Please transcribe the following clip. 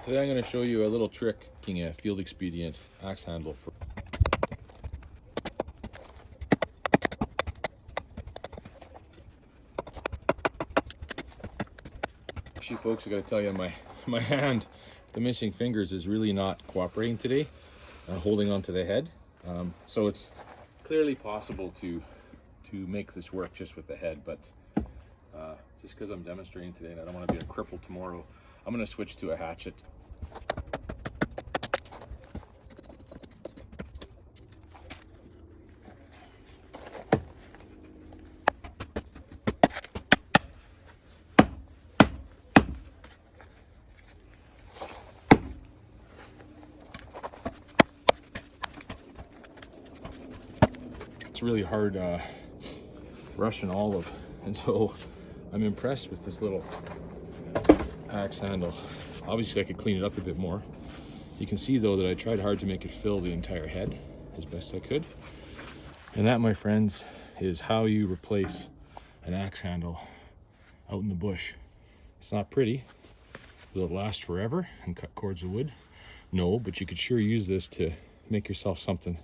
Today I'm going to show you a little trick making a field expedient axe handle. Actually, folks, I got to tell you, my hand, the missing fingers, is really not cooperating today, holding onto the head. So it's clearly possible to make this work just with the head, but just because I'm demonstrating today and I don't want to be a cripple tomorrow, I'm going to switch to a hatchet. It's really hard Russian olive, and so I'm impressed with this little axe handle. Obviously I could clean it up a bit more. You can see though that I tried hard to make it fill the entire head as best I could. And that, my friends, is how you replace an axe handle out in the bush. It's not pretty. Will it last forever and cut cords of wood? No, but you could sure use this to make yourself something